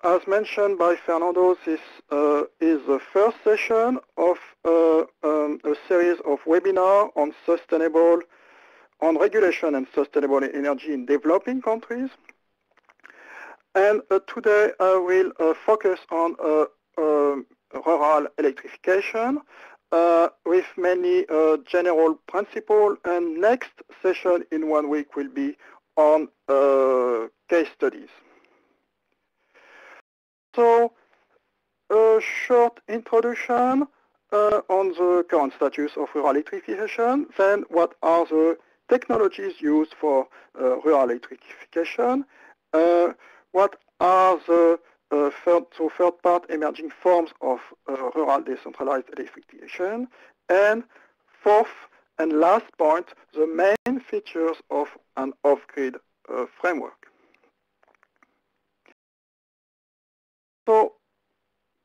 as mentioned by Fernando, this is the first session of a series of webinars on regulation and sustainable energy in developing countries. And today I will focus on rural electrification with many general principles, and next session in 1 week will be on case studies. So, a short introduction on the current status of rural electrification, then what are the technologies used for rural electrification, what are the third-part emerging forms of rural decentralized electrification, and fourth and last point, the main features of an off-grid framework. So,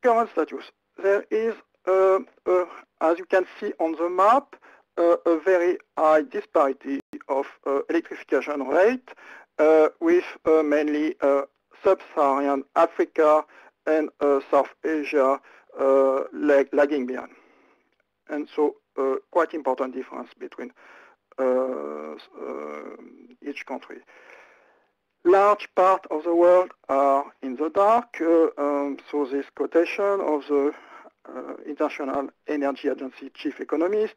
current status. There is, as you can see on the map, a very high disparity of electrification rate with mainly sub-Saharan Africa and South Asia lagging behind. And so quite important difference between each country. Large part of the world are in the dark, so this quotation of the International Energy Agency chief economist,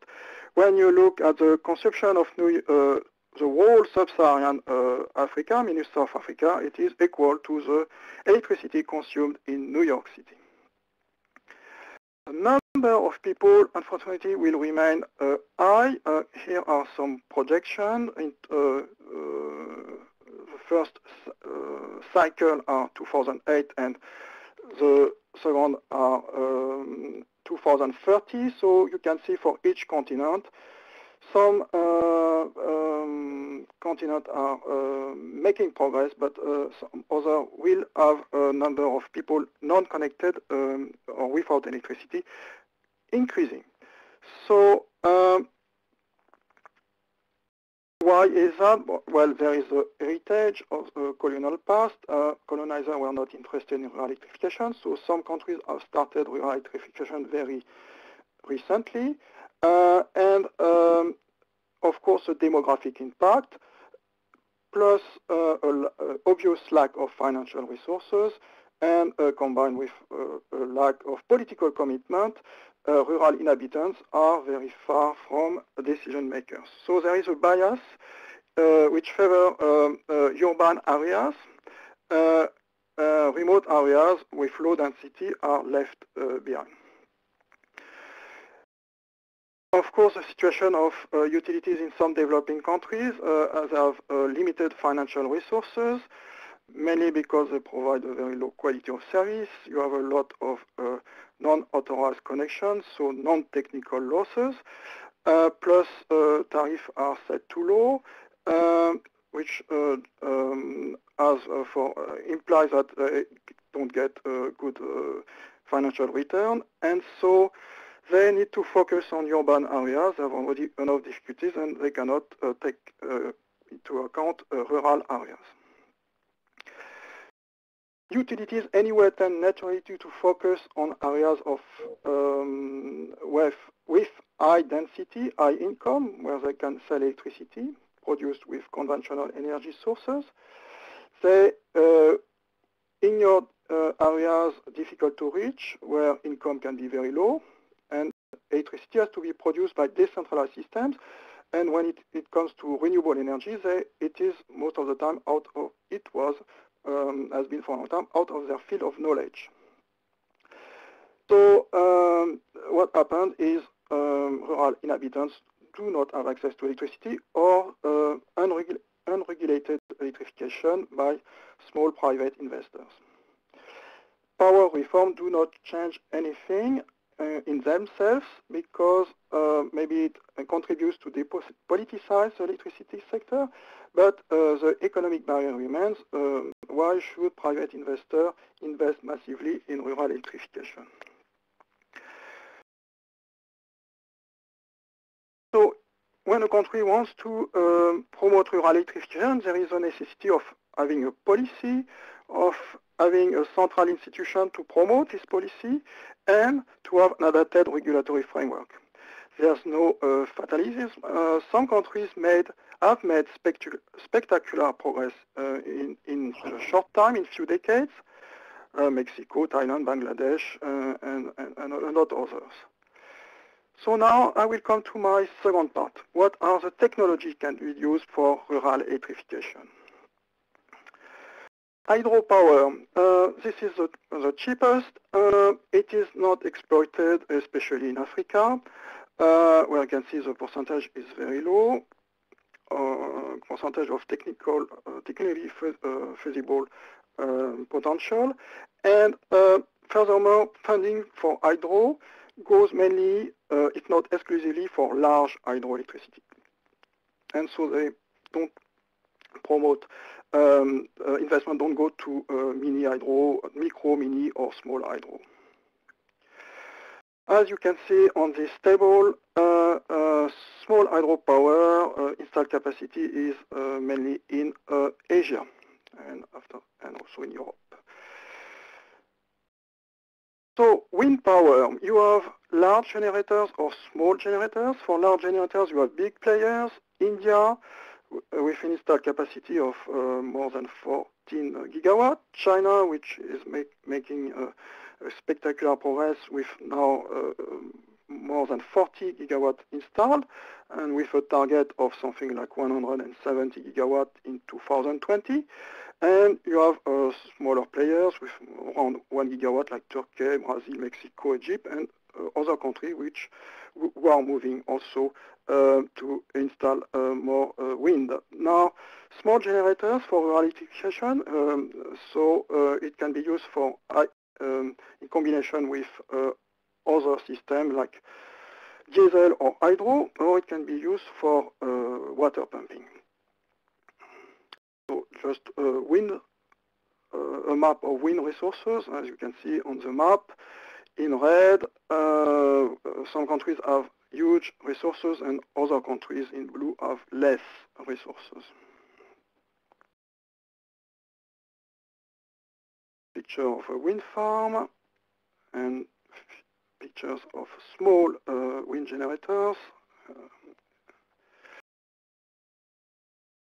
when you look at the consumption of the whole sub-Saharan Africa, meaning South Africa, it is equal to the electricity consumed in New York City. The number of people, unfortunately, will remain high. Here are some projections. The first cycle are 2008 and the second are 2030. So you can see for each continent, some continents are making progress, but some other will have a number of people non-connected or without electricity increasing. So why is that? Well, there is a heritage of the colonial past. Colonizers were not interested in rural electrification, so some countries have started rural electrification very recently. And of course, a demographic impact, plus an obvious lack of financial resources, and combined with a lack of political commitment, rural inhabitants are very far from decision makers. So there is a bias which favors urban areas. Remote areas with low density are left behind. Of course, the situation of utilities in some developing countries have limited financial resources, mainly because they provide a very low quality of service. You have a lot of non-authorized connections, so non-technical losses, plus tariffs are set too low, which implies that they don't get a good financial return, and so they need to focus on urban areas. They have already enough difficulties, and they cannot take into account rural areas. Utilities anyway tend naturally to focus on areas of with high density, high income, where they can sell electricity produced with conventional energy sources. They in your areas difficult to reach, where income can be very low, and electricity has to be produced by decentralized systems. And when it comes to renewable energy, it is most of the time has been for a long time out of their field of knowledge. So what happened is rural inhabitants do not have access to electricity or unregulated electrification by small private investors. Power reform do not change anything in themselves, because maybe it contributes to politicize the electricity sector, but the economic barrier remains. Why should private investors invest massively in rural electrification? So when a country wants to promote rural electrification, there is a necessity of having a policy, of having a central institution to promote this policy and to have an adapted regulatory framework. There's no fatalism. Some countries have made spectacular progress in a short time, in few decades. Mexico, Thailand, Bangladesh, and a lot others. So now I will come to my second part. What are the technologies can be used for rural electrification? Hydropower. This is the cheapest. It is not exploited, especially in Africa, where you can see the percentage is very low. Percentage of technically feasible potential. And furthermore, funding for hydro goes mainly, if not exclusively, for large hydroelectricity. And so they don't promote, investment don't go to mini hydro, micro, mini, or small hydro. As you can see on this table, small hydropower installed capacity is mainly in Asia and also in Europe. So wind power, you have large generators or small generators. For large generators, you have big players. India, with an installed capacity of more than 14 gigawatts. China, which is making a spectacular progress with now more than 40 gigawatts installed, and with a target of something like 170 gigawatts in 2020. And you have smaller players with around 1 gigawatt like Turkey, Brazil, Mexico, Egypt, and other countries who are moving also to install more wind. Now, small generators for rural electrification, so it can be used for in combination with other systems like diesel or hydro, or it can be used for water pumping. So just a map of wind resources, as you can see on the map. In red, some countries have huge resources and other countries in blue have less resources. Picture of a wind farm and pictures of small wind generators.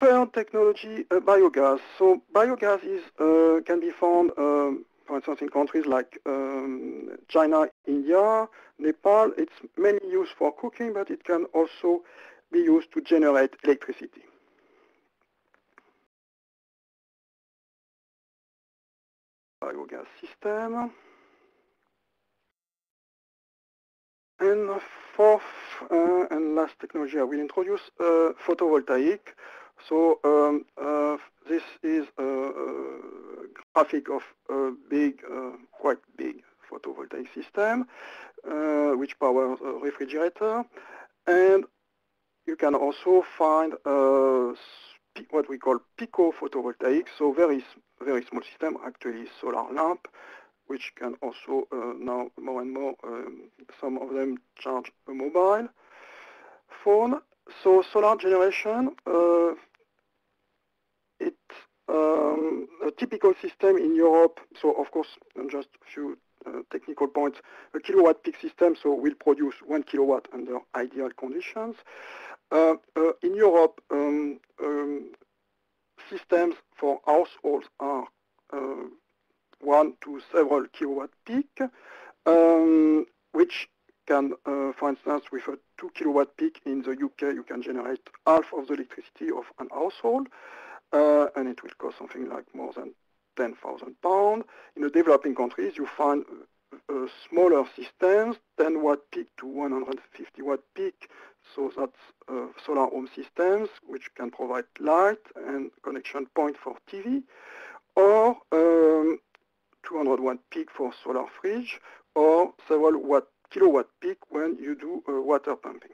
Third technology, biogas. So biogas is can be found, for instance, in countries like China, India, Nepal. It's mainly used for cooking, but it can also be used to generate electricity. Biogas system. And fourth and last technology I will introduce, photovoltaic. So this is a graphic of a big, quite big photovoltaic system, which powers a refrigerator. And you can also find what we call pico photovoltaic, so very small system, actually solar lamp, which can also now more and more, some of them charge a mobile phone. So solar generation, it's a typical system in Europe. So of course, just a few technical points. A kilowatt peak system, so will produce 1 kilowatt under ideal conditions. In Europe, systems for households are 1 to several kilowatt peak, which can, for instance, with a 2 kilowatt peak in the UK, you can generate half of the electricity of an household, and it will cost something like more than £10,000. In the developing countries, you find smaller systems, 10 watt peak to 150 watt peak, so that's solar home systems, which can provide light and connection point for TV, or 200 watt peak for solar fridge, or several kilowatt peak when you do water pumping.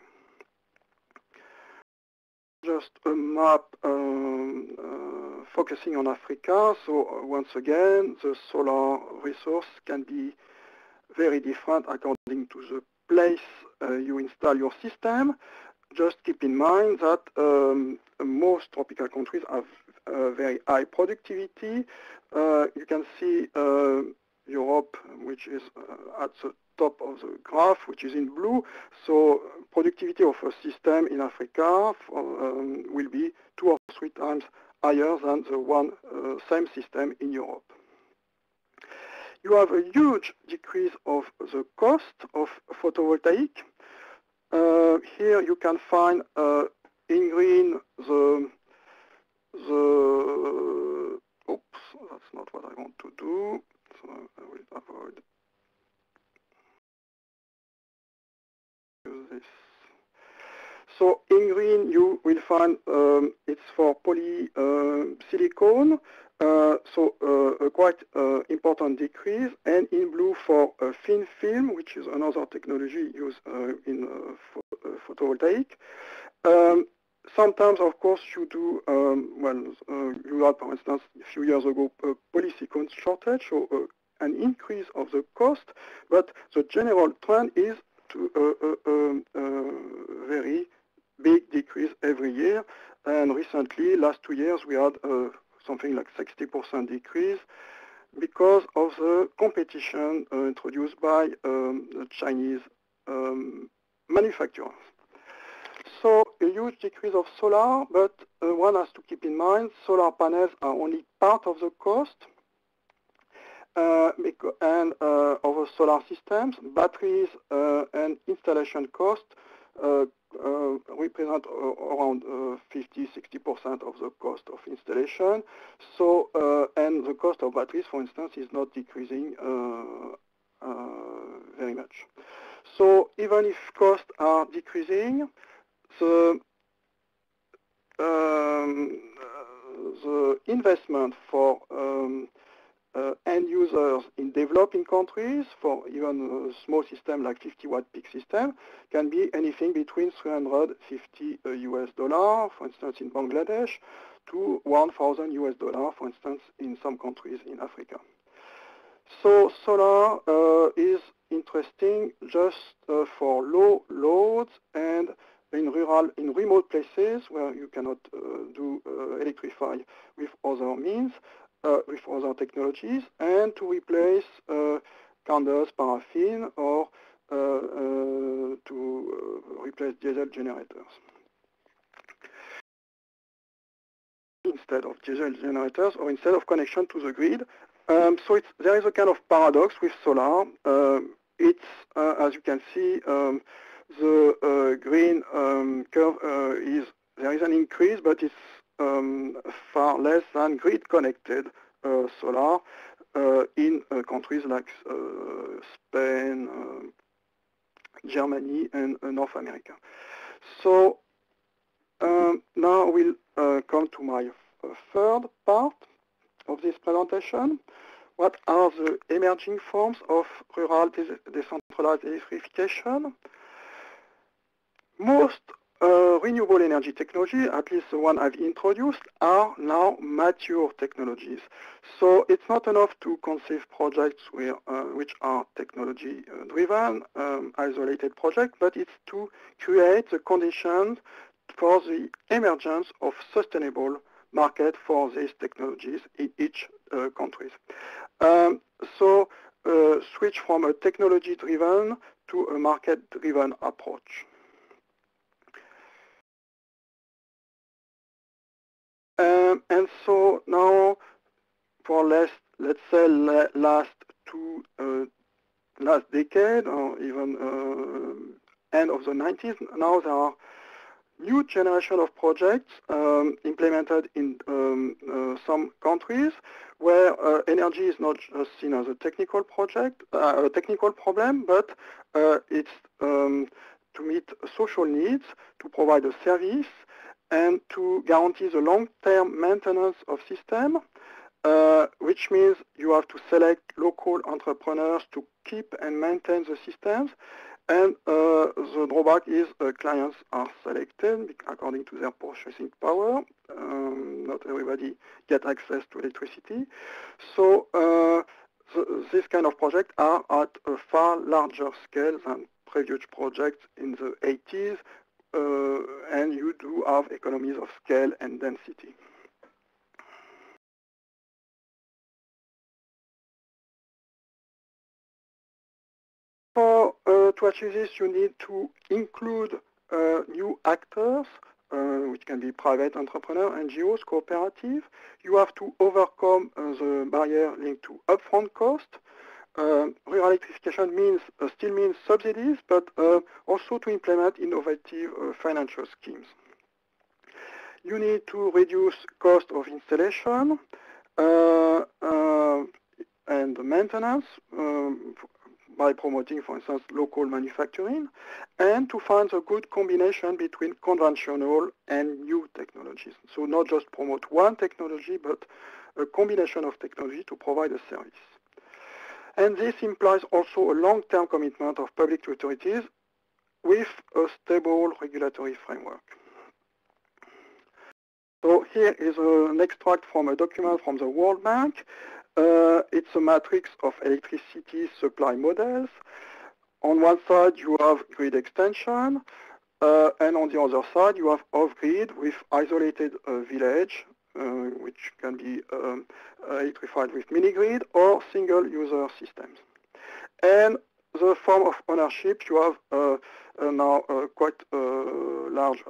Just a map focusing on Africa. So once again, the solar resource can be very different according to the place you install your system. Just keep in mind that most tropical countries have very high productivity. You can see Europe, which is at the top of the graph, which is in blue. So productivity of a system in Africa will be 2 or 3 times higher than the same system in Europe. You have a huge decrease of the cost of photovoltaic. Here you can find in green oops, that's not what I want to do, so I will avoid this. So in green you will find it's for polysilicon, so a quite important decrease, and in blue for thin film, which is another technology used in photovoltaic. Sometimes, of course, you do, you had, for instance, a few years ago, a polysilicon shortage, so an increase of the cost, but the general trend is to a very big decrease every year. And recently, last 2 years, we had something like 60% decrease because of the competition introduced by the Chinese manufacturers. So a huge decrease of solar, but one has to keep in mind solar panels are only part of the cost and of the solar systems. Batteries and installation cost represent around 50–60% of the cost of installation. So and the cost of batteries, for instance, is not decreasing very much. So even if costs are decreasing, the investment for end users in developing countries for even a small system like 50-watt peak system can be anything between $350 US, for instance, in Bangladesh, to $1,000 US, for instance, in some countries in Africa. So solar is interesting just for low loads and in remote places where you cannot electrify with other means, with other technologies, and to replace candles, paraffin, or to replace diesel generators. Instead of diesel generators, or instead of connection to the grid. So there is a kind of paradox with solar. It's, as you can see, the green curve there is an increase, but it's far less than grid-connected solar in countries like Spain, Germany, and North America. So now we'll come to my third part of this presentation. What are the emerging forms of rural decentralized electrification? Most renewable energy technology, at least the one I've introduced, are now mature technologies. So it's not enough to conceive projects which are technology-driven, isolated projects, but it's to create the conditions for the emergence of sustainable market for these technologies in each country. So switch from a technology-driven to a market-driven approach. And so now, for let's say last decade or even end of the 90s, now there are new generation of projects implemented in some countries where energy is not just seen as a technical project, a technical problem, but it's to meet social needs, to provide a service, and to guarantee the long-term maintenance of system, which means you have to select local entrepreneurs to keep and maintain the systems. And the drawback is clients are selected according to their purchasing power. Not everybody gets access to electricity. So this kind of projects are at a far larger scale than previous projects in the 80s. And you do have economies of scale and density. to achieve this, you need to include new actors, which can be private entrepreneur, NGOs, cooperative. You have to overcome the barrier linked to upfront cost. Rural electrification still means subsidies, but also to implement innovative financial schemes. You need to reduce cost of installation and maintenance by promoting, for instance, local manufacturing, and to find a good combination between conventional and new technologies. So not just promote one technology, but a combination of technology to provide a service. And this implies also a long-term commitment of public authorities with a stable regulatory framework. So here is an extract from a document from the World Bank. It's a matrix of electricity supply models. On one side, you have grid extension, and on the other side, you have off-grid with isolated village, which can be electrified with mini-grid or single-user systems. And the form of ownership, you have now quite large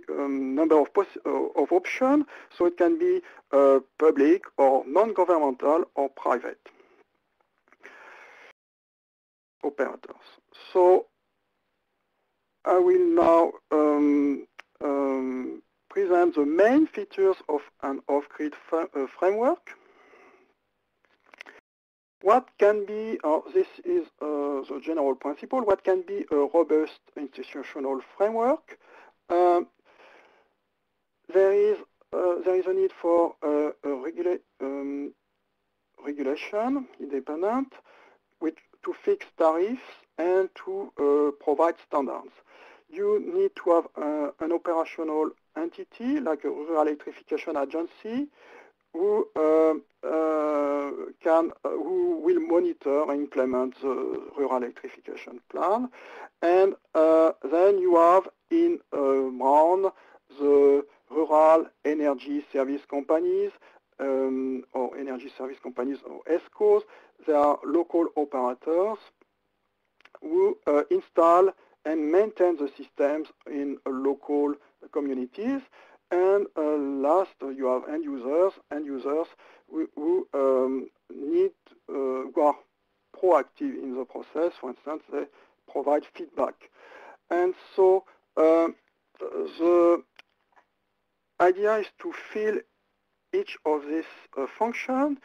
number of options, so it can be public or non-governmental or private operators. So I will now present the main features of an off-grid framework. What can be, this is the general principle, what can be a robust institutional framework? There is a need for regulation, independent, to fix tariffs and to provide standards. You need to have an operational entity like a rural electrification agency who will monitor and implement the rural electrification plan. And then you have in Brown the rural energy service companies or energy service companies or ESCOs. They are local operators who install and maintain the systems in local communities. And last, you have end users who are proactive in the process. For instance, they provide feedback. And so the idea is to fill each of these functions.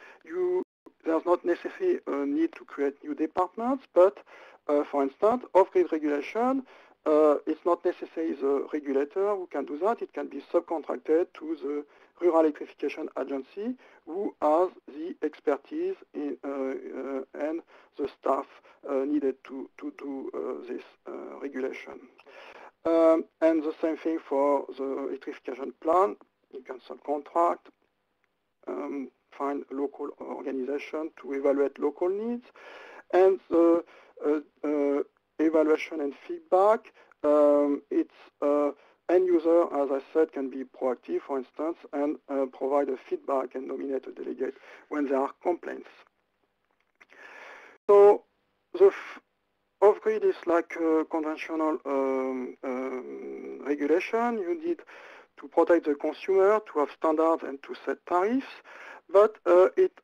There's not necessarily a need to create new departments, but for instance, off-grid regulation, it's not necessarily the regulator who can do that. It can be subcontracted to the Rural Electrification Agency, who has the expertise and the staff needed to do this regulation. And the same thing for the electrification plan. You can subcontract, find local organization to evaluate local needs, and the evaluation and feedback. It's end user, as I said, can be proactive, for instance, and provide a feedback and nominate a delegate when there are complaints. So the off-grid is like conventional regulation. You need to protect the consumer, to have standards and to set tariffs, but it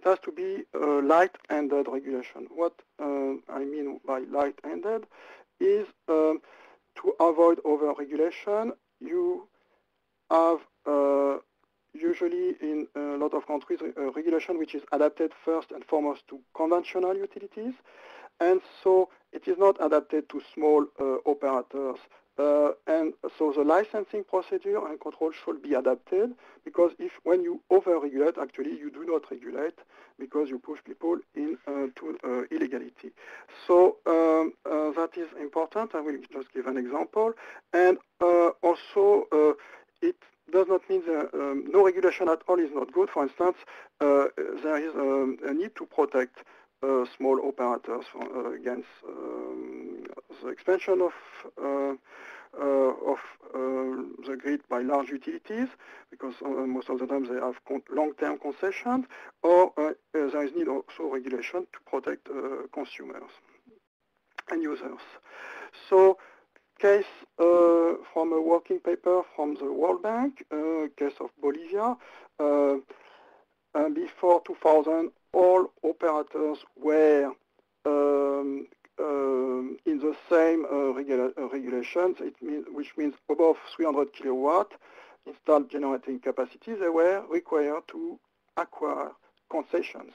has to be light-handed regulation. What I mean by light-handed is to avoid over-regulation. You have usually in a lot of countries regulation which is adapted first and foremost to conventional utilities, and so it is not adapted to small operators. And so the licensing procedure and control should be adapted, because when you over-regulate, actually you do not regulate, because you push people into illegality. So that is important. I will just give an example. And also, it does not mean that no regulation at all is not good. For instance, there is a need to protect small operators against the expansion of of the grid by large utilities, because most of the time they have long-term concessions, or there is need also regulation to protect consumers and users. So, case from a working paper from the World Bank, case of Bolivia. Before 2000, all operators were in the same regulations, which means above 300 kilowatt installed generating capacity, they were required to acquire concessions.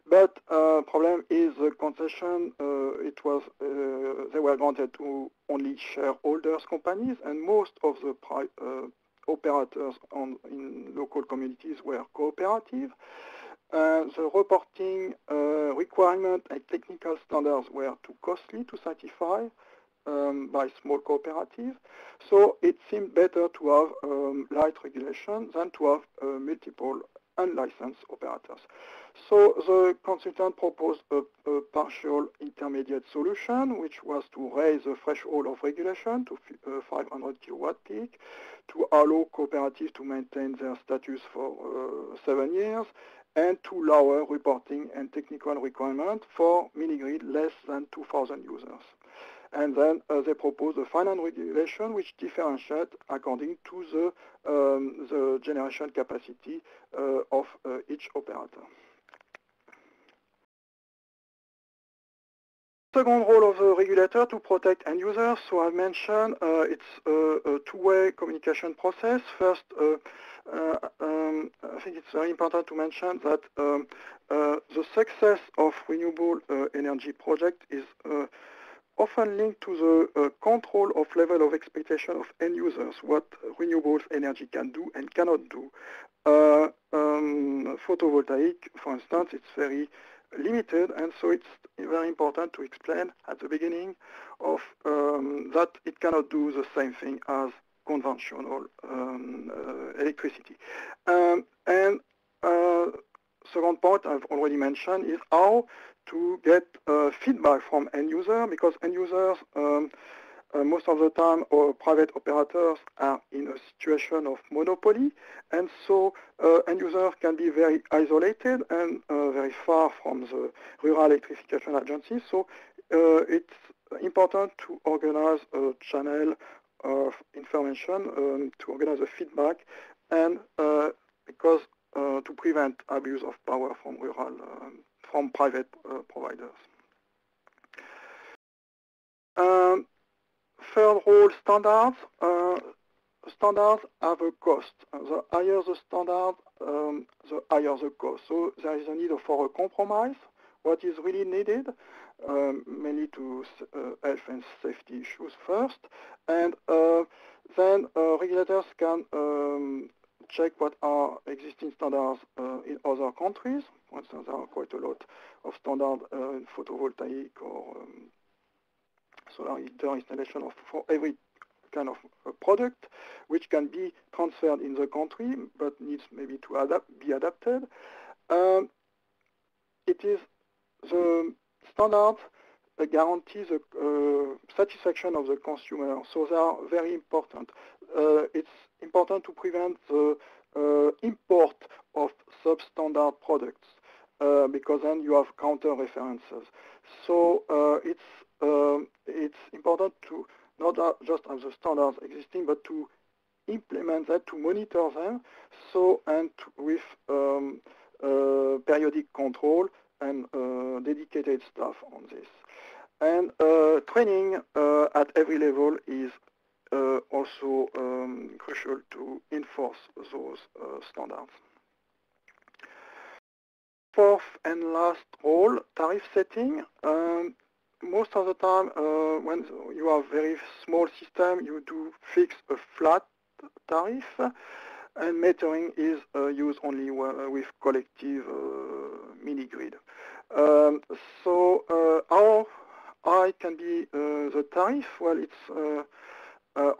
But problem is the concession, they were granted to only shareholders companies, and most of the operators in local communities were cooperative. The reporting requirement and technical standards were too costly to satisfy by small cooperatives. So it seemed better to have light regulation than to have multiple unlicensed operators. So the consultant proposed a partial intermediate solution, which was to raise the threshold of regulation to 500 kilowatt peak, to allow cooperatives to maintain their status for 7 years, and to lower reporting and technical requirements for mini-grid less than 2,000 users. And then they proposed a final regulation which differentiates according to the generation capacity of each operator. Second role of the regulator to protect end users. So I mentioned it's a two-way communication process. First, I think it's very important to mention that the success of renewable energy project is often linked to the control of level of expectation of end users, what renewable energy can do and cannot do. Photovoltaic, for instance, it's very limited, and so it's very important to explain at the beginning of that it cannot do the same thing as conventional electricity. Second point I've already mentioned is how to get feedback from end user, because end users most of the time or private operators are in a situation of monopoly, and so end users can be very isolated and very far from the rural electrification agency. So it's important to organize a channel of information to organize a feedback, and because to prevent abuse of power from from private providers. Third role, standards. Standards have a cost. The higher the standard, the higher the cost. So there is a need for a compromise. What is really needed, mainly to health and safety issues first, and then regulators can check what are existing standards in other countries. For instance, there are quite a lot of standards in photovoltaic or solar heater installation for every kind of product, which can be transferred in the country, but needs maybe to be adapted. It is the standard guarantees the satisfaction of the consumer, so they are very important. It's important to prevent the import of substandard products, because then you have counter references. So it's important to not just have the standards existing, but to implement that, to monitor them, so and with periodic control and dedicated staff on this. And training at every level is also crucial to enforce those standards. Fourth and last role, tariff setting. Most of the time, when you have very small system, you do fix a flat tariff, and metering is used only with collective mini-grid. So how high can be the tariff? Well, it's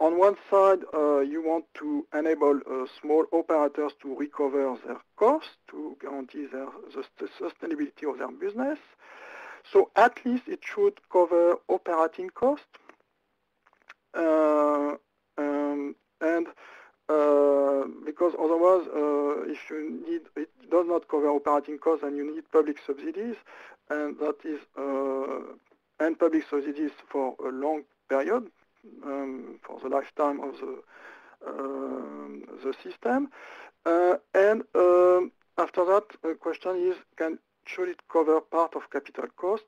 on one side, you want to enable small operators to recover their costs, to guarantee the sustainability of their business. So at least it should cover operating costs. And because otherwise, if you need, it does not cover operating costs, and you need public subsidies, and that is and public subsidies for a long period, for the lifetime of the system. And after that, the question is, should it cover part of capital cost?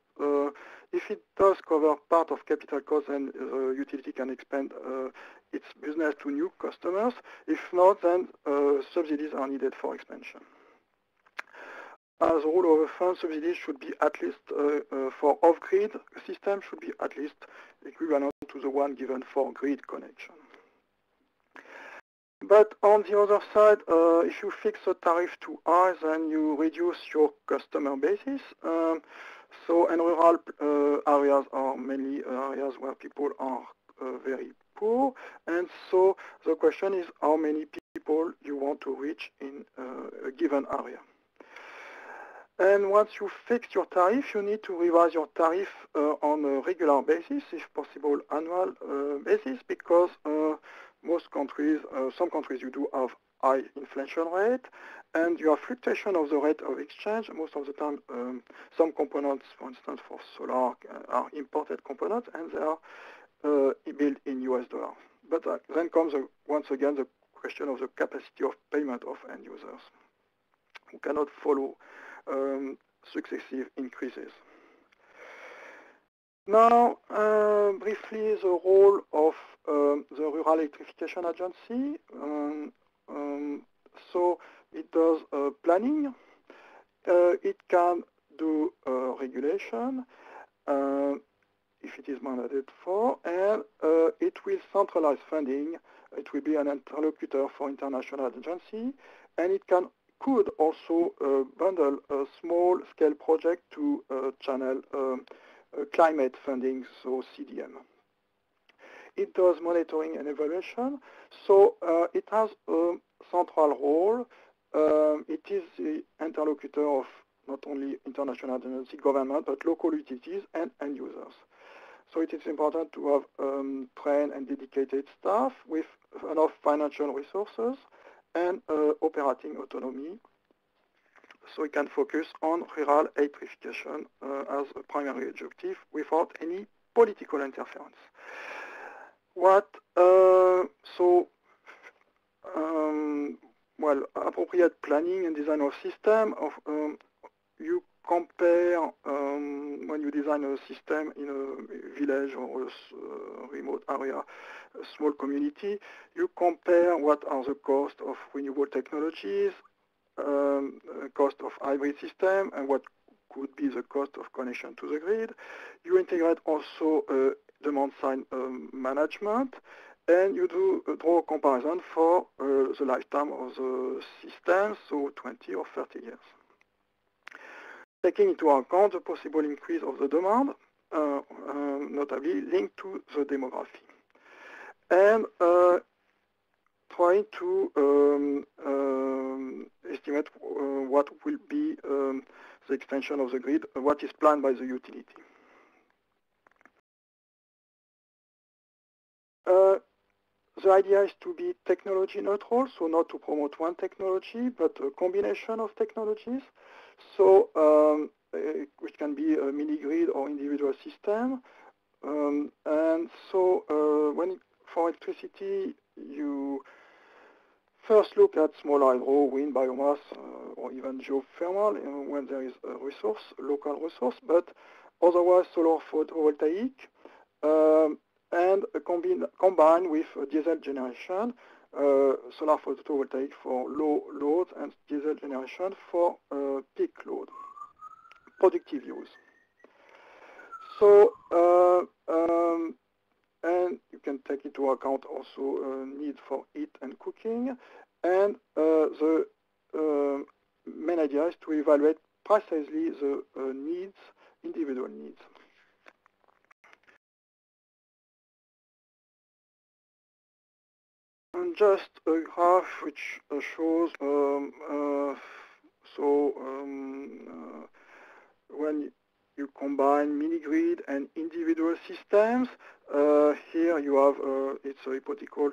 If it does cover part of capital cost, then utility can expand its business to new customers. If not, then subsidies are needed for expansion. As a rule of thumb, subsidies should be at least, for off-grid system, should be at least equivalent to the one given for grid connection. But on the other side, if you fix the tariff too high, then you reduce your customer basis. And rural areas are mainly areas where people are very poor. And so the question is how many people you want to reach in a given area. And once you fix your tariff, you need to revise your tariff on a regular basis, if possible annual basis, because most countries, some countries, you do have high inflation rate, and you have fluctuation of the rate of exchange. Most of the time, some components, for instance, for solar, are imported components, and they are built in US dollars. But then comes, once again, the question of the capacity of payment of end users, who cannot follow successive increases. Now, briefly, the role of the Rural Electrification Agency. So it does planning. It can do regulation if it is mandated for, and it will centralize funding. It will be an interlocutor for international agency, and it could also bundle a small-scale project to channel climate funding, so CDM. It does monitoring and evaluation, so it has a central role. It is the interlocutor of not only international agency, government, but local utilities and end users. So it is important to have trained and dedicated staff with enough financial resources and operating autonomy, so we can focus on rural electrification as a primary objective without any political interference. Well, appropriate planning and design of system. You compare, when you design a system in a village or a remote area, a small community, you compare what are the costs of renewable technologies, cost of hybrid system, and what could be the cost of connection to the grid. You integrate also demand side management, and you draw a comparison for the lifetime of the system, so 20 or 30 years. Taking into account the possible increase of the demand, notably linked to the demography. And trying to estimate what will be the extension of the grid, what is planned by the utility. The idea is to be technology neutral, so not to promote one technology, but a combination of technologies. So, which can be a mini-grid or individual system. And so, for electricity, you first look at small hydro, wind, biomass, or even geothermal when there is a resource, local resource, but otherwise solar photovoltaic, and combined with diesel generation, solar photovoltaic for low loads and diesel generation for peak load, productive use. So, and you can take into account also need for heat and cooking, and the main idea is to evaluate precisely the needs, individual needs. And just a graph which shows when you combine mini-grid and individual systems, Here you have, it's a hypothetical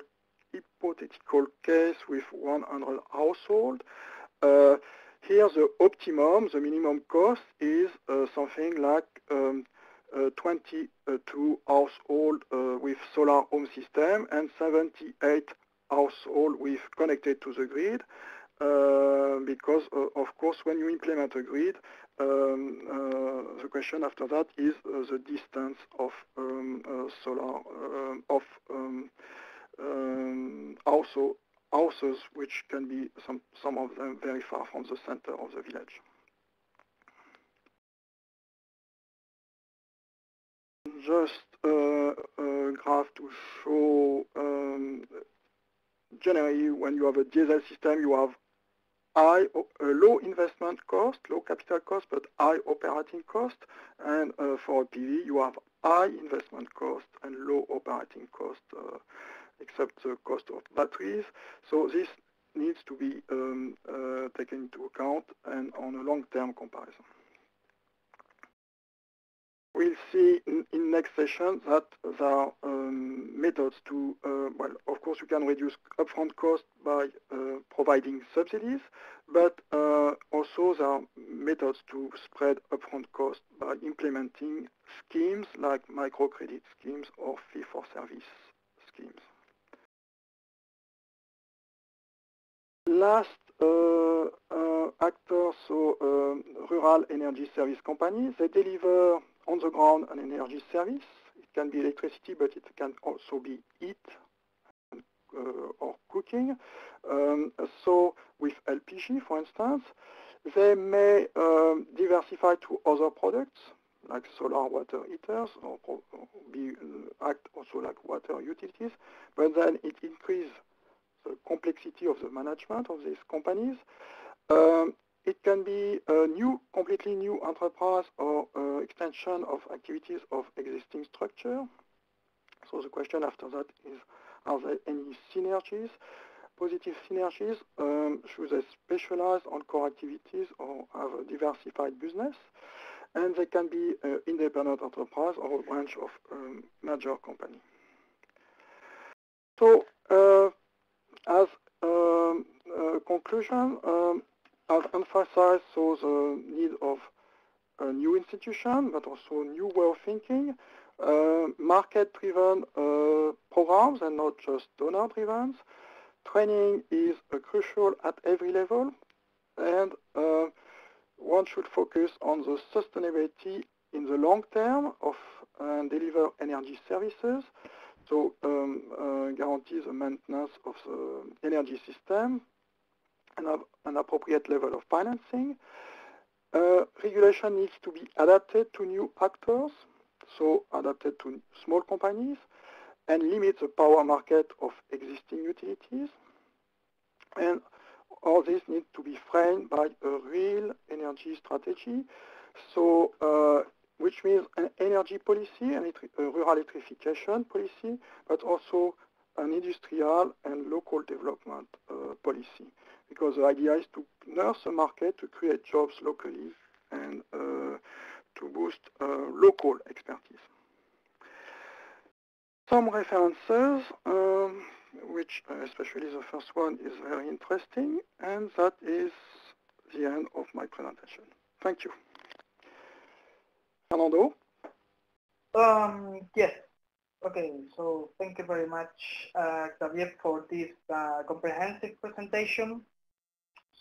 case with 100 households. Here the optimum, the minimum cost is something like 22 households with solar home system and 78 households with connected to the grid. Because, of course, when you implement a grid, the question after that is the distance of solar houses, which can be some of them very far from the center of the village. Just a graph to show generally when you have a diesel system, you have low investment cost, low capital cost, but high operating cost. And for PV, you have high investment cost and low operating cost, except the cost of batteries. So this needs to be taken into account and on a long-term comparison. We'll see in next session that there are methods to, well, of course, you can reduce upfront cost by providing subsidies, but also there are methods to spread upfront cost by implementing schemes like microcredit schemes or fee-for-service schemes. Last actor, so rural energy service companies, they deliver on the ground an energy service. It can be electricity, but it can also be heat or cooking. So with LPG, for instance, they may diversify to other products like solar water heaters or act also like water utilities, but then it increases the complexity of the management of these companies. It can be a completely new enterprise or extension of activities of existing structure. So the question after that is, are there any synergies, positive synergies? Should they specialize on core activities or have a diversified business? And they can be independent enterprise or a branch of major company. So as a conclusion, I've emphasized the need of a new institution, but also a new way of thinking, market-driven programs and not just donor-driven. Training is crucial at every level, and one should focus on the sustainability in the long term of and deliver energy services. So guarantee the maintenance of the energy system and have an appropriate level of financing. Regulation needs to be adapted to new actors, so adapted to small companies, and limit the power market of existing utilities. And all this needs to be framed by a real energy strategy, so which means an energy policy, a rural electrification policy, but also an industrial and local development policy. Because the idea is to nurse the market, to create jobs locally, and to boost local expertise. Some references, which especially the first one is very interesting, and that is the end of my presentation. Thank you. Fernando? Yes. Okay, so thank you very much, Xavier, for this comprehensive presentation.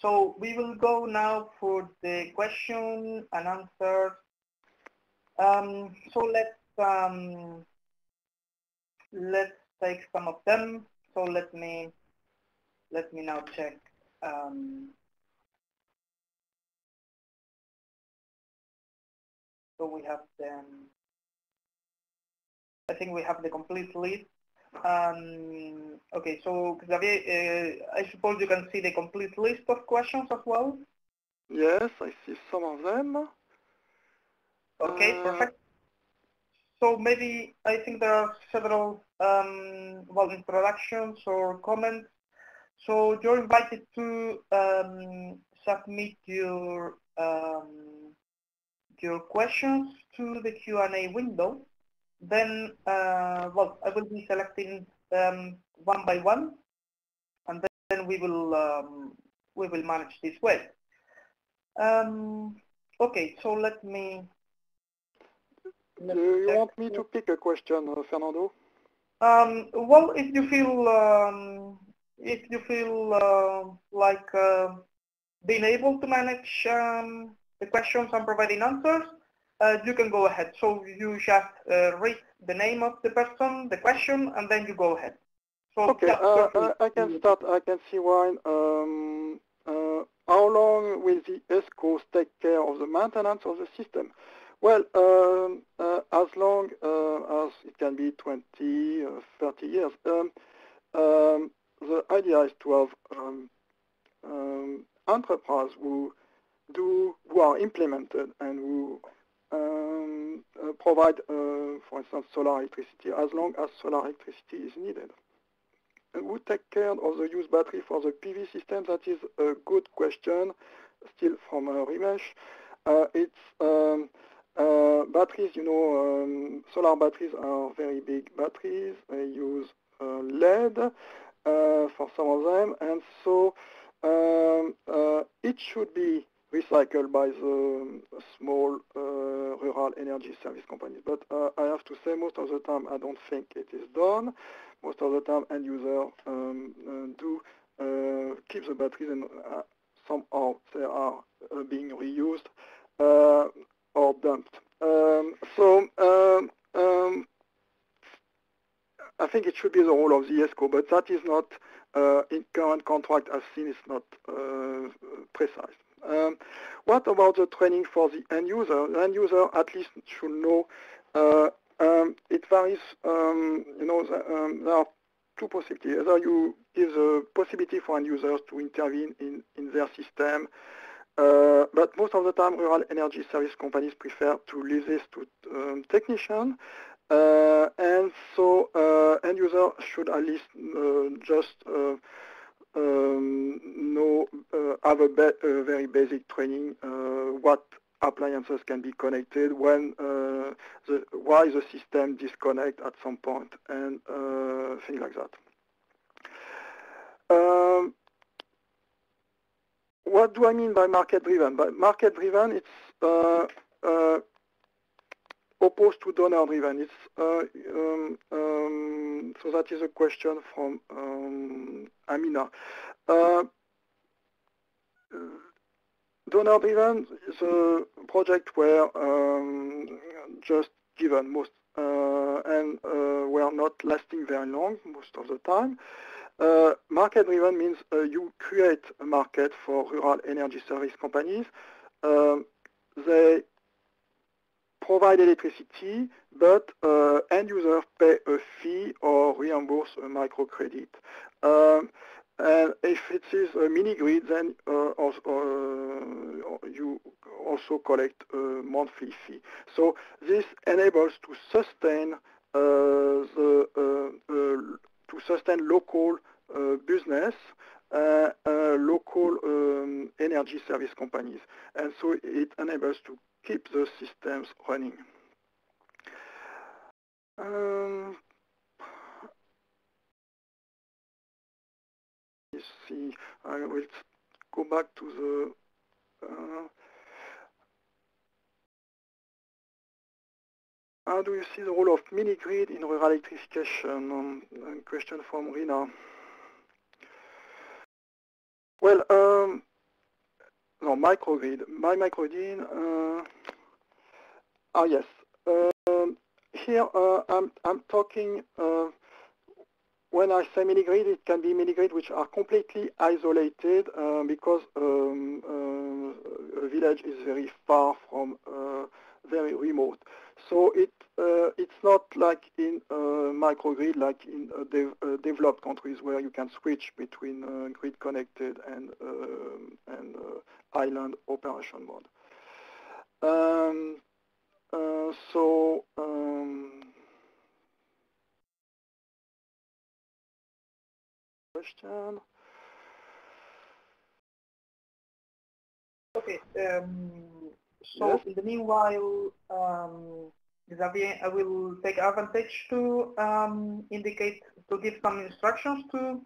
So we will go now for the question and answer. So let's take some of them. So let me now check. So we have them. I think we have the complete list. Okay, so Xavier, I suppose you can see the complete list of questions as well? Yes, I see some of them. Okay, perfect. So maybe I think there are several well, introductions or comments. So you're invited to submit your questions to the Q&A window. Then, well, I will be selecting one by one, and then we will manage this way. Okay, so let me. Do you want me to pick a question, Fernando? Well, if you feel like being able to manage the questions and providing answers, you can go ahead. So you just read the name of the person, the question, and then you go ahead. So okay, I can start. I can see why. How long will the ESCOs take care of the maintenance of the system? Well, as long as it can be 20, 30 years. The idea is to have enterprise who are implemented and who provide, for instance, solar electricity as long as solar electricity is needed. And who take care of the use battery for the PV system? That is a good question, still from Rimesh. It's batteries, you know, solar batteries are very big batteries. They use lead for some of them, and so it should be recycled by the small rural energy service companies. But I have to say, most of the time, I don't think it is done. Most of the time, end users do keep the batteries, and somehow they are being reused or dumped. I think it should be the role of the ESCO, but that is not in current contract. I've seen it's not precise. What about the training for the end user? The end user at least should know. It varies. You know, there are two possibilities. Either you give the possibility for end users to intervene in their system, but most of the time, rural energy service companies prefer to leave this to technicians. And so end user should at least just know, have a very basic training, what appliances can be connected, when, why the system disconnect at some point, and things like that. What do I mean by market-driven? By market-driven, it's opposed to donor-driven. It's so that is a question from Amina. Donor-driven is a project where just given most and were not lasting very long most of the time. Market-driven means you create a market for rural energy service companies. They provide electricity, but end users pay a fee or reimburse a microcredit. And if it is a mini-grid, then you also collect a monthly fee. So this enables to sustain local business, local energy service companies, and so it enables to keep the systems running. Let's see, I will go back to the how do you see the role of mini-grid in rural electrification? Question from Rina. Well, no, microgrid. My microgrid, yes. Here I'm talking, when I say mini-grid, it can be mini-grid which are completely isolated because a village is very far from very remote. So it's not like in microgrid, like in developed countries where you can switch between grid connected and island operation mode. Question. Okay. So yes. In the meanwhile, Xavier, I will take advantage to give some instructions to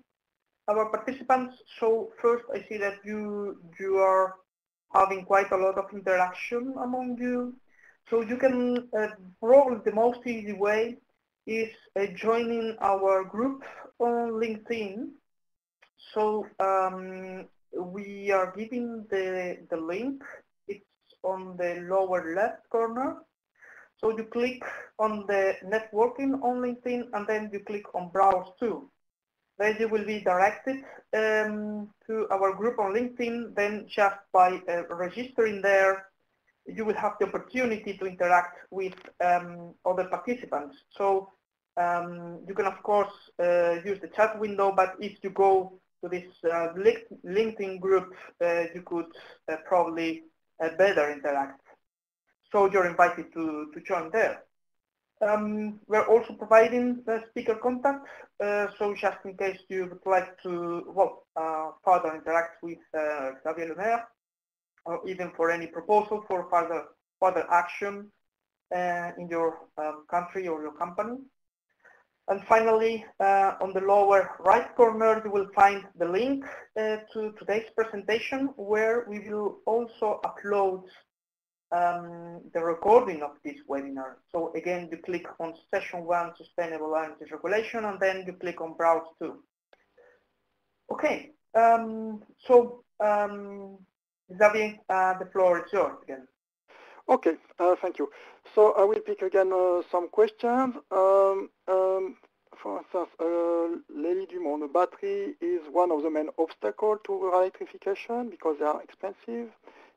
our participants. So first, I see that you are having quite a lot of interaction among you. So you can probably the most easy way is joining our group on LinkedIn. So we are giving the link. It's on the lower left corner. So you click on the networking on LinkedIn and then you click on browse to. Then you will be directed to our group on LinkedIn. Then just by registering there, you will have the opportunity to interact with other participants. So you can of course use the chat window, but if you go to this LinkedIn group, you could probably better interact. So you're invited to join there. We're also providing the speaker contact, so just in case you would like to further interact with Xavier Lemaire, or even for any proposal for further action in your country or your company. And finally, on the lower right corner, you will find the link to today's presentation, where we will also upload the recording of this webinar. So again, you click on session 1, Sustainable Energy Regulation, and then you click on Browse to. Okay, Xavier, the floor is yours again. Okay, thank you. So I will pick again some questions. For instance, Lely Dumont, the battery is one of the main obstacles to electrification because they are expensive.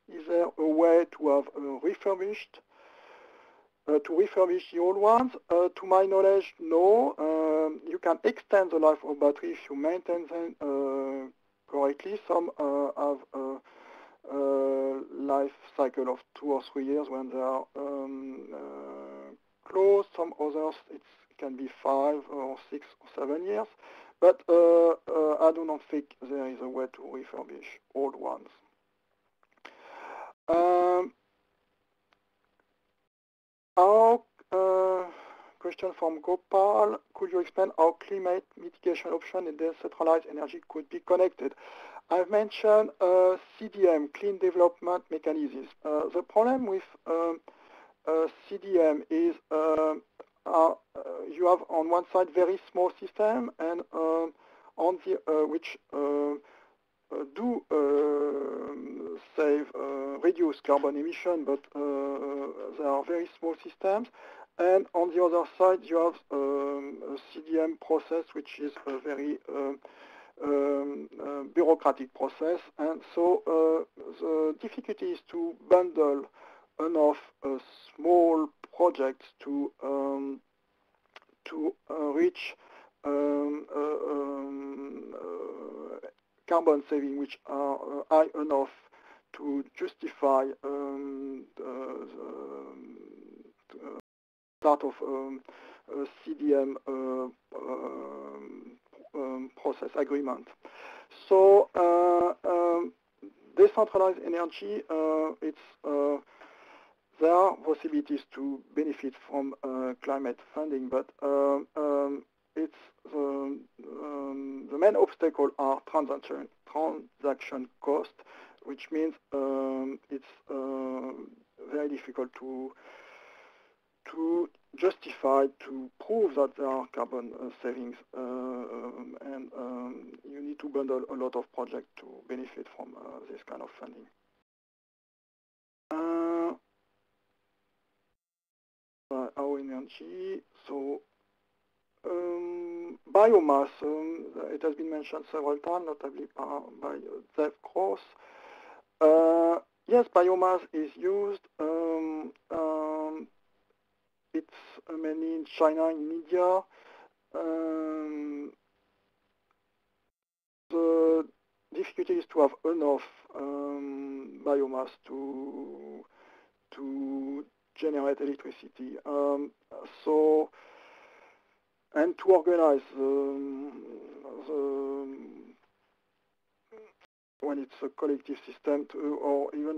Is there a way to have refurbish the old ones? To my knowledge, no. You can extend the life of battery if you maintain them correctly. Some have a life cycle of 2 or 3 years when they are closed. Some others it can be 5 or 6 or 7 years. But I do not think there is a way to refurbish old ones. Question from Gopal: could you explain how climate mitigation option in decentralized energy could be connected? I've mentioned CDM, Clean Development Mechanisms. The problem with CDM is you have on one side very small system and on the which do reduce carbon emission, but they are very small systems. And on the other side, you have a CDM process, which is a very bureaucratic process. And so the difficulty is to bundle enough small projects to reach carbon saving which are high enough to justify the start of CDM process agreement. So decentralized energy, there are possibilities to benefit from climate funding, but it's the main obstacle are transaction cost, which means it's very difficult to justify, to prove that there are carbon savings, and you need to bundle a lot of projects to benefit from this kind of funding. Our energy, so biomass, it has been mentioned several times, notably by Zev Gross. Yes, biomass is used. It's mainly in China, in India. The difficulty is to have enough biomass to generate electricity. And to organize when it's a collective system or even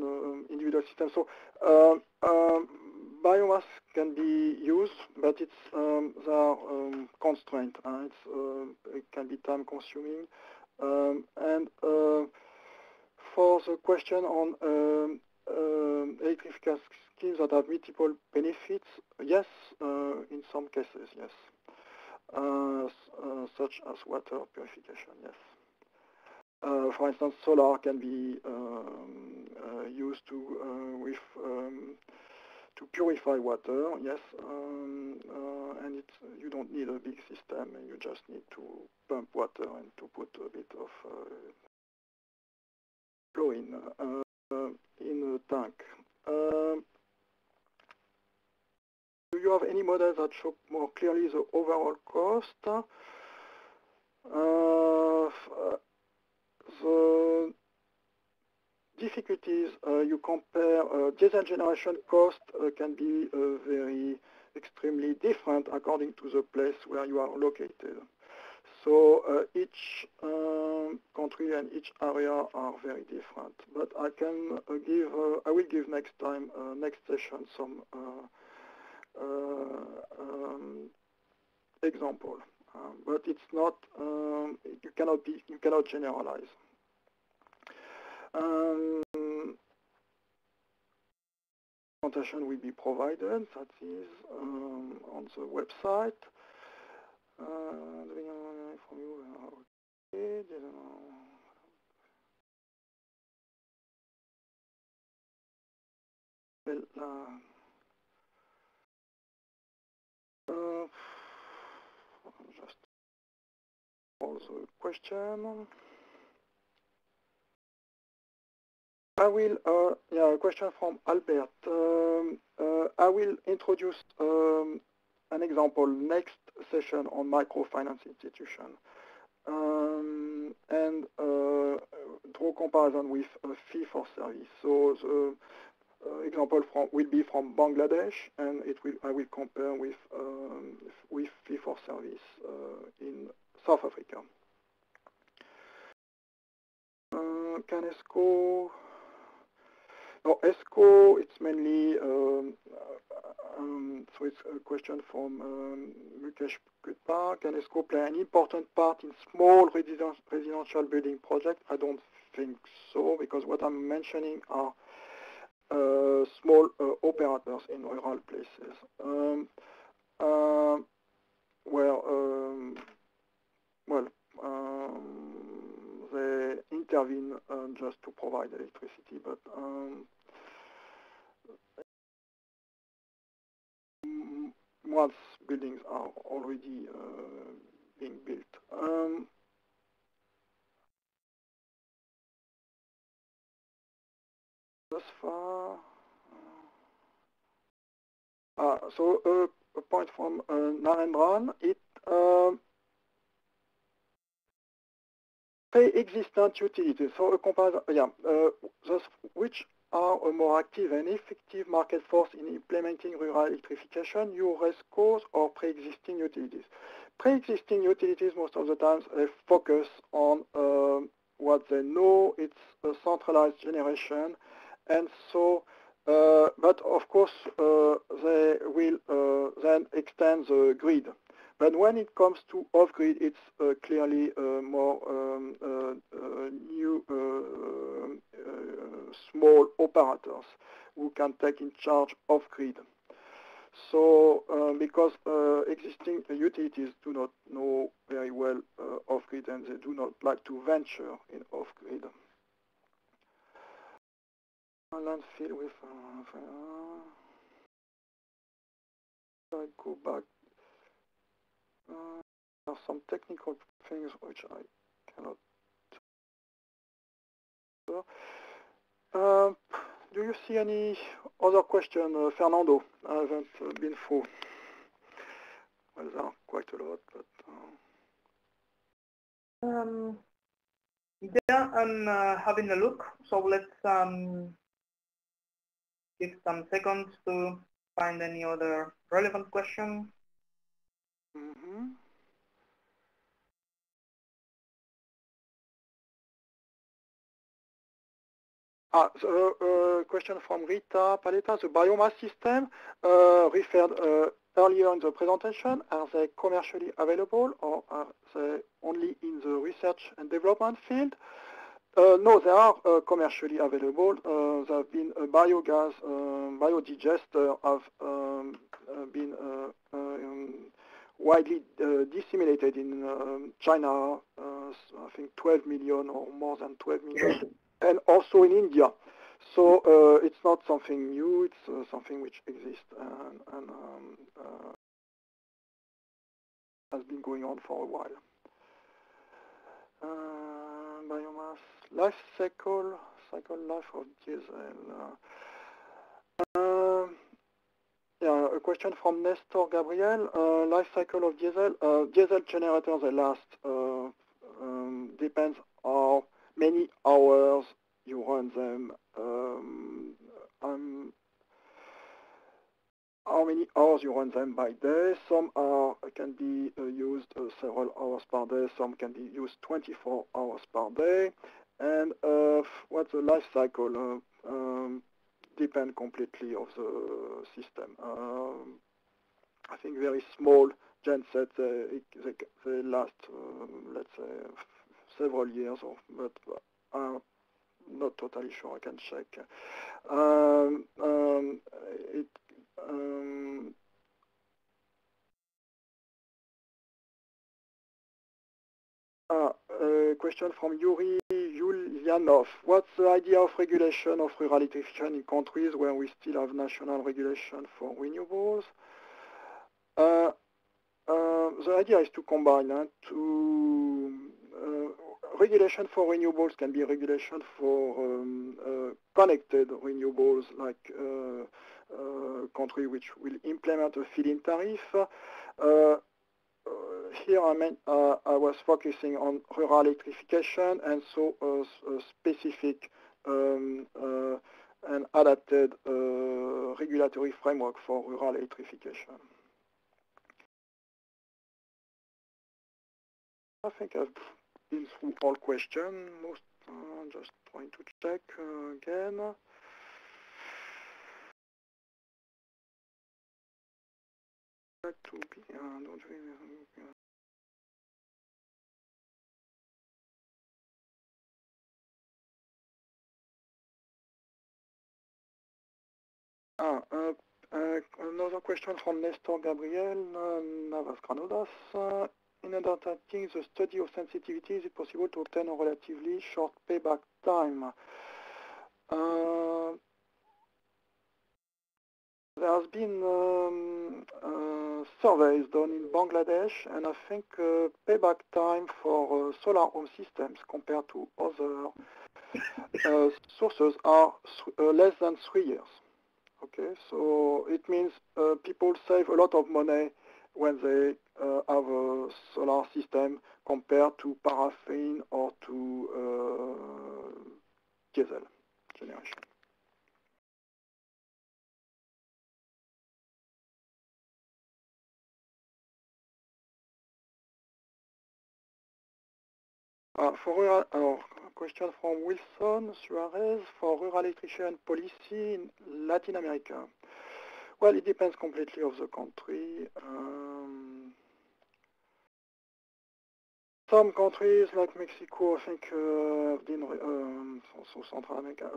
individual system. So biomass can be used, but it's there are constraints. It can be time consuming. And for the question on electrification schemes that have multiple benefits, yes, in some cases, yes. Such as water purification, yes. For instance, solar can be used to purify water, yes, and you don't need a big system, and you just need to pump water and to put a bit of flow in the tank. Do you have any models that show more clearly the overall cost? The difficulties you compare diesel generation cost can be very extremely different according to the place where you are located. So each country and each area are very different. But I can I will give next time, next session, some example. But it's not you cannot generalize. Documentation will be provided. That is on the website. From you, okay. Just also a question. I will, a question from Albert. I will introduce an example next session on microfinance institution and draw comparison with a fee for service. So the example will be from Bangladesh, and I will compare with fee for service in South Africa. Can ESCO? No, ESCO, it's mainly, so it's a question from Mukesh Kutpar. Can ESCO play an important part in small residential building projects? I don't think so, because what I'm mentioning are small operators in rural places. They intervene just to provide electricity, but once buildings are already being built. Thus far, so a point from Narendran, pre-existent utilities. So a comparison, thus which are a more active and effective market force in implementing rural electrification, new RESCOs or pre-existing utilities. Pre-existing utilities, most of the times, they focus on what they know. It's a centralized generation, and so, but of course, they will then extend the grid. But when it comes to off-grid, it's clearly more new small operators who can take in charge off-grid. So because existing utilities do not know very well off-grid, and they do not like to venture in off-grid. Landfill with I go back. There are some technical things which I cannot. Do you see any other question, Fernando? I haven't been through. Well, there are quite a lot, but. Yeah, I'm having a look. So let's give some seconds to find any other relevant question. The question from Rita Paletta, the biomass system referred earlier in the presentation, are they commercially available or are they only in the research and development field? No, they are commercially available. There have been biogas, biodigester have been widely disseminated in China, I think 12 million or more than 12 million, and also in India. So it's not something new, it's something which exists and has been going on for a while. Biomass life cycle life of diesel. Yeah, a question from Nestor Gabriel. Life cycle of diesel. Diesel generators, they last, depends how many hours you run them. How many hours you run them by day. Some can be used several hours per day. Some can be used 24 hours per day. And what's the life cycle? Depend completely of the system. I think very small gensets, they last, let's say, several years, but I'm not totally sure. I can check. A question from Yuri Yulianov. What's the idea of regulation of rural electrification in countries where we still have national regulation for renewables? The idea is to combine regulation for renewables can be regulation for connected renewables, like country which will implement a feed-in tariff. Here I was focusing on rural electrification, and so a specific and adapted regulatory framework for rural electrification. I think I've been through all questions. Just trying to check again. Another question from Nestor Gabriel Navas Granodas. In undertaking the study of sensitivity, is it possible to obtain a relatively short payback time? There has been surveys done in Bangladesh, and I think payback time for solar home systems compared to other sources are less than 3 years. Okay, so it means people save a lot of money when they have a solar system compared to paraffin or to diesel generation. For a question from Wilson Suarez for rural electrification policy in Latin America. Well, it depends completely of the country. Some countries like Mexico, I think, have been, also Central America,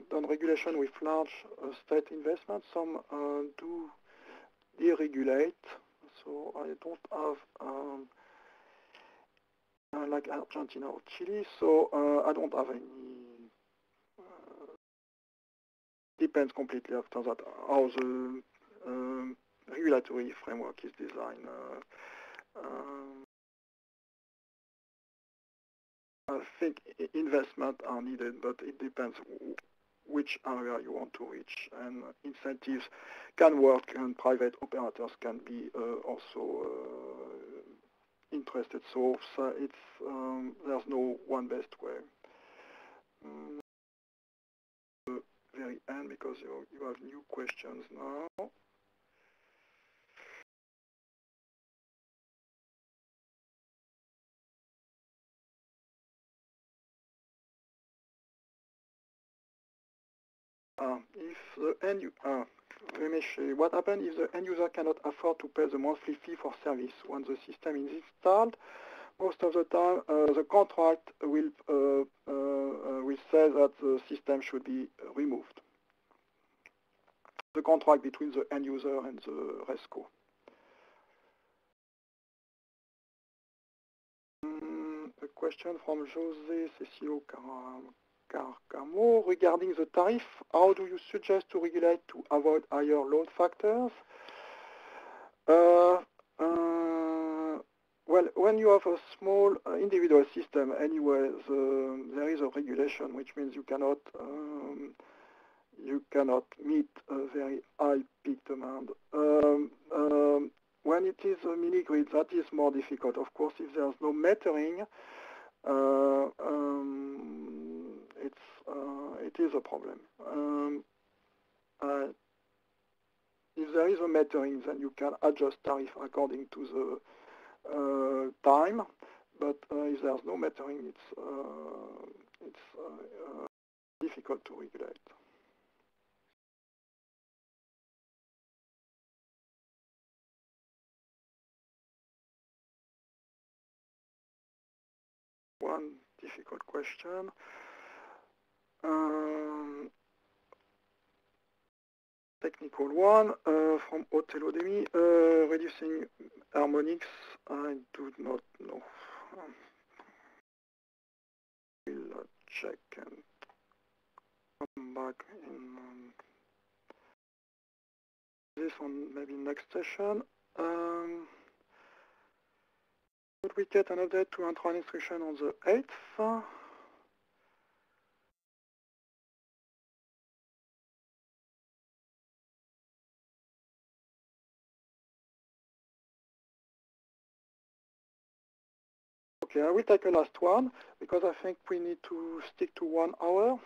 done regulation with large state investments. Some do deregulate. So I don't have like Argentina or Chile, so I don't have any. Depends completely after that how the regulatory framework is designed. I think investment are needed, but it depends which area you want to reach, and incentives can work, and private operators can be also interested. So it's there's no one best way. Very end, because you have new questions now. if the let me show you what happens if the end user cannot afford to pay the monthly fee for service. Once the system is installed, most of the time the contract will say that the system should be removed. The contract between the end user and the RESCO. A question from José Cecilio Carcamo regarding the tariff. How do you suggest to regulate to avoid higher load factors? Well, when you have a small individual system, anyway, there is a regulation, which means you cannot meet a very high peak demand. When it is a mini grid, that is more difficult. Of course, if there's no metering, it is a problem. If there is a metering, then you can adjust tariff according to the time. But if there's no metering, it's difficult to regulate. One difficult question. Technical one from Otello Demi. Reducing harmonics, I do not know. We'll check and come back in this on maybe next session. Could we get an update to Antron instruction on the 8th? Okay, I will take a last one because I think we need to stick to 1 hour.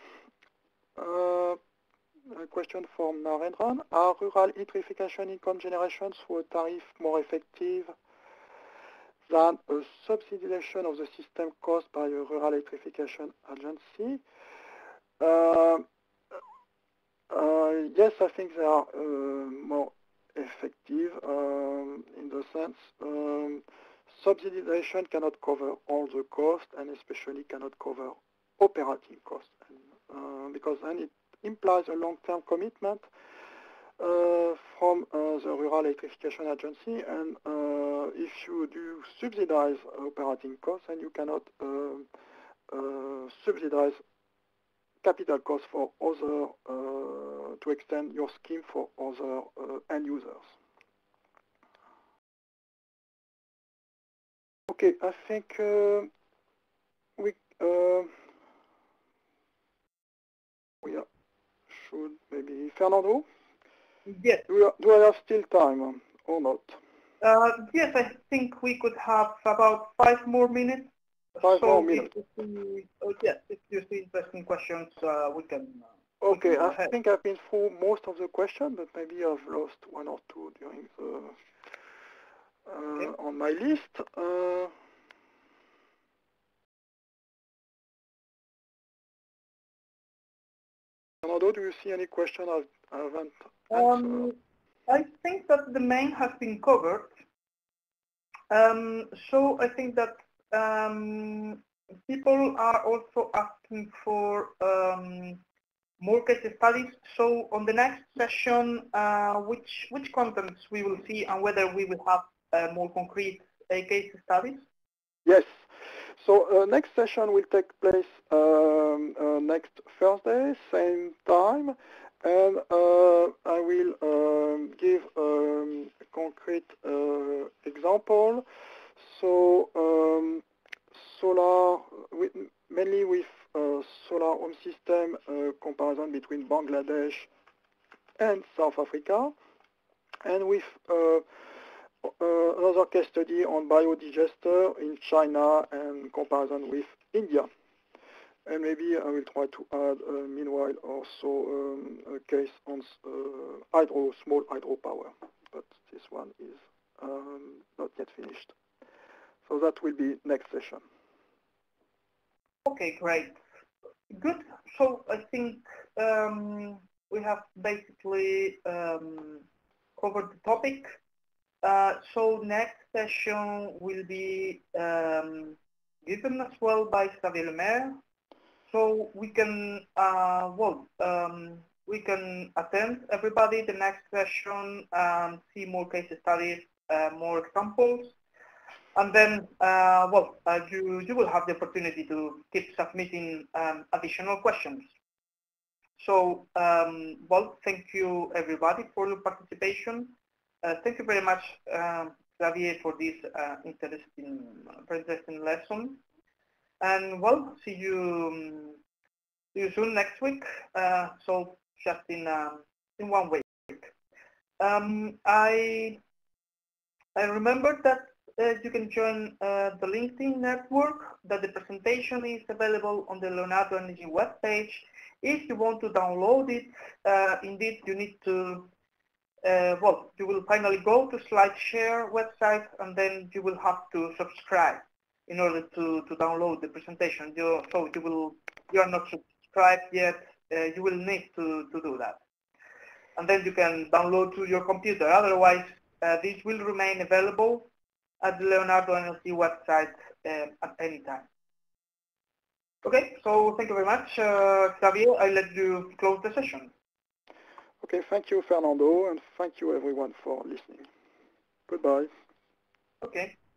A question from Narendran. Are rural electrification income generation through a tariff more effective than a subsidization of the system cost by a rural electrification agency? Yes, I think they are more effective in the sense subsidization cannot cover all the costs and especially cannot cover operating costs because then it implies a long-term commitment from the rural electrification agency, and if you do subsidize operating costs, then you cannot subsidize capital costs for other to extend your scheme for other end users. Okay, I think we should maybe Fernando. Yes. Do I have still time or not? Yes, I think we could have about 5 more minutes. 5 more minutes. Yes, if you see interesting questions, we can. Okay, I think I've been through most of the questions, but maybe I've lost 1 or 2 during the on my list. Fernando, do you see any question I haven't answered? I think that the main has been covered. So I think that people are also asking for more case studies. So on the next session, which contents we will see and whether we will have more concrete case studies? Yes. So next session will take place next Thursday, same time, and I will give a concrete example. So solar, mainly with solar home system comparison between Bangladesh and South Africa, and with another case study on biodigester in China and comparison with India. And maybe I will try to add, meanwhile, also a case on small hydropower. But this one is not yet finished. So that will be next session. Okay, great. Good. So I think we have basically covered the topic. So next session will be given as well by Xavier Lemaire. So we can, we can attend everybody the next session and see more case studies, more examples. And then, you will have the opportunity to keep submitting additional questions. So, thank you everybody for your participation. Thank you very much, Xavier, for this interesting lesson. And see you soon next week. So just in 1 week. I remember that you can join the LinkedIn network, that the presentation is available on the Leonardo Energy webpage. If you want to download it, indeed you need to, you will finally go to SlideShare website, and then you will have to subscribe in order to download the presentation. You are not subscribed yet, you will need to do that. And then you can download to your computer. Otherwise, this will remain available at the Leonardo Energy website at any time. Okay, so thank you very much. Xavier, I'll let you close the session. Okay, thank you, Fernando, and thank you everyone for listening. Goodbye. Okay.